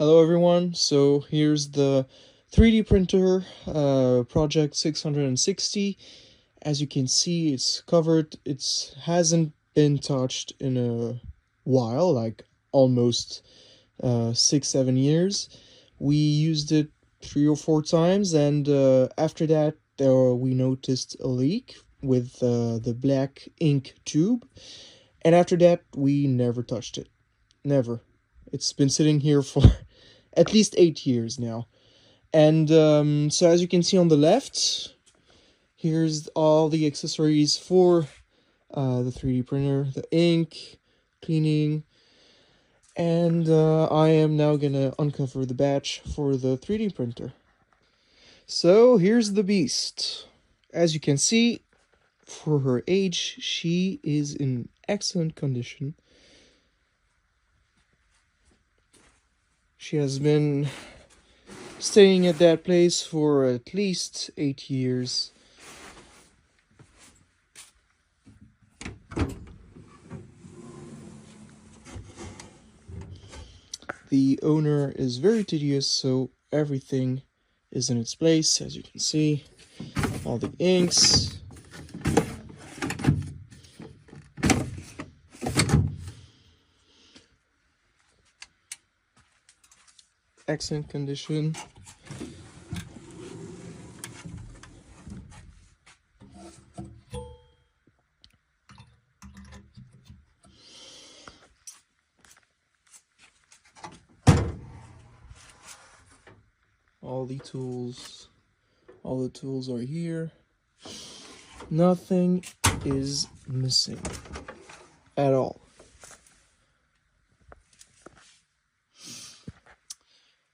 Hello everyone, so here's the 3D printer ProJet 660. As you can see, it's covered. It hasn't been touched in a while, like almost 6-7 years. We used it 3 or 4 times, and after that we noticed a leak with the black ink tube, and after that we never touched it. Never. It's been sitting here for at least 8 years now. And so as you can see on the left, here's all the accessories for the 3D printer, the ink, cleaning, and I am now gonna uncover the batch for the 3D printer. So here's the beast. As you can see, for her age, she is in excellent condition. She has been staying at that place for at least 8 years. The owner is very tedious, so everything is in its place, as you can see. All the inks. Excellent condition. All the tools are here. Nothing is missing at all.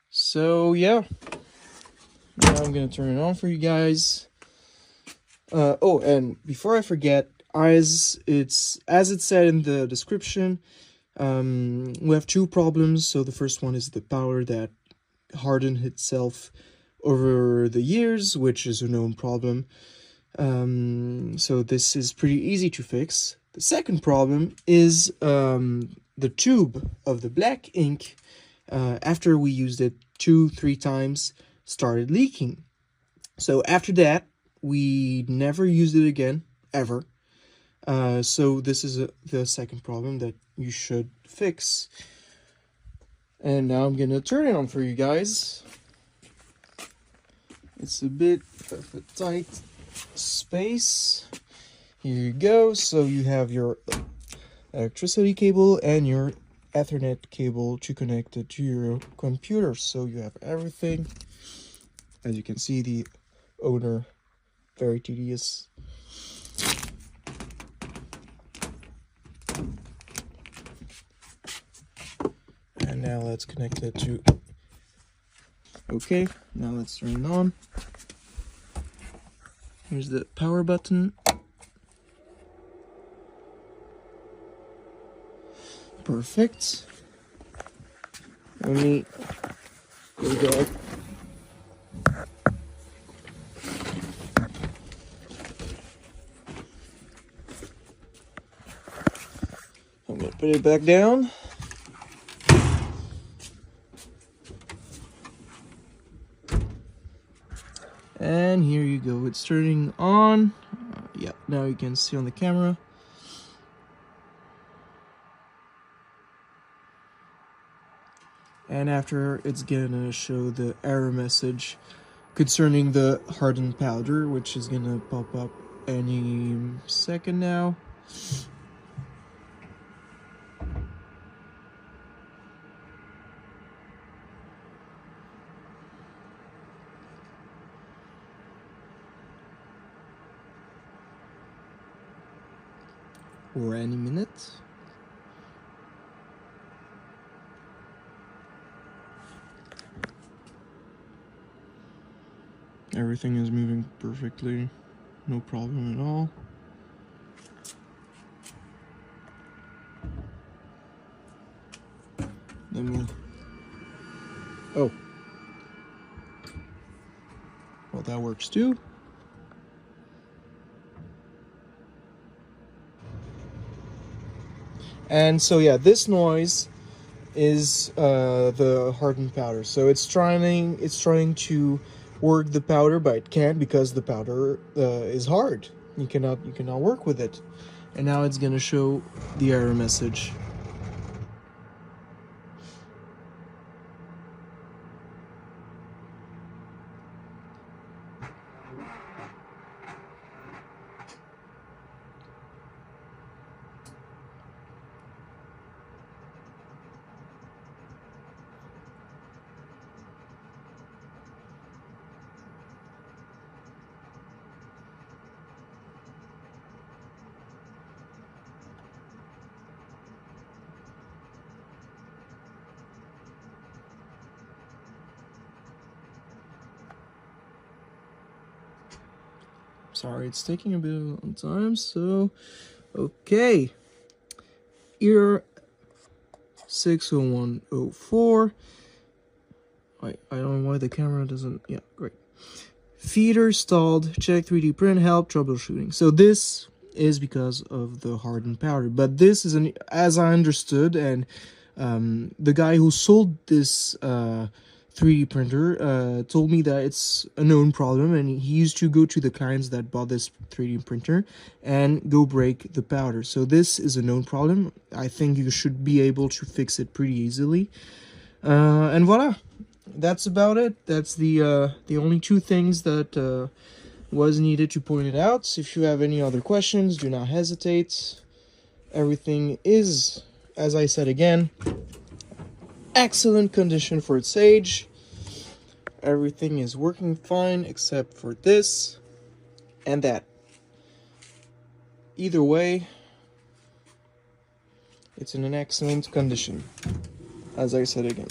So yeah, now I'm gonna turn it on for you guys. Oh, and before I forget, as it said in the description, we have two problems. So the first one is the power that hardened itself over the years, which is a known problem. So this is pretty easy to fix. The second problem is the tube of the black ink, after we used it 2-3 times, started leaking. So after that, we never used it again, ever. So this is the second problem that you should fix. And now I'm gonna turn it on for you guys. It's a bit of a tight space. Here you go. So you have your electricity cable and your Ethernet cable to connect it to your computer. So you have everything. As you can see, the owner, very tedious. And now let's connect it to... Okay, now let's turn it on. Here's the power button. Perfect. Let me... There we go. I'm gonna put it back down. And here you go, it's turning on. Yeah, now you can see on the camera. And after, it's gonna show the error message concerning the hardened powder, which is gonna pop up any second now. Or any minute. Everything is moving perfectly, no problem at all. Let me... Oh. Well, that works too. And so yeah, this noise is the hardened powder. So it's trying to work the powder, but it can't because the powder is hard. You cannot work with it. And now it's gonna show the error message. Sorry, it's taking a bit of time. So, okay, here 60104. I don't know why the camera doesn't. Yeah, great. Feeder stalled. Check 3D print. Help troubleshooting. So this is because of the hardened powder. But this is as I understood, and the guy who sold this 3D printer told me that it's a known problem, and he used to go to the clients that bought this 3D printer and go break the powder. So this is a known problem. I think you should be able to fix it pretty easily. And voila, that's about it. That's the only two things that was needed to point it out. If you have any other questions, do not hesitate. Everything is, as I said again, excellent condition for its age. Everything is working fine except for this and that. Either way, it's in an excellent condition, as I said again.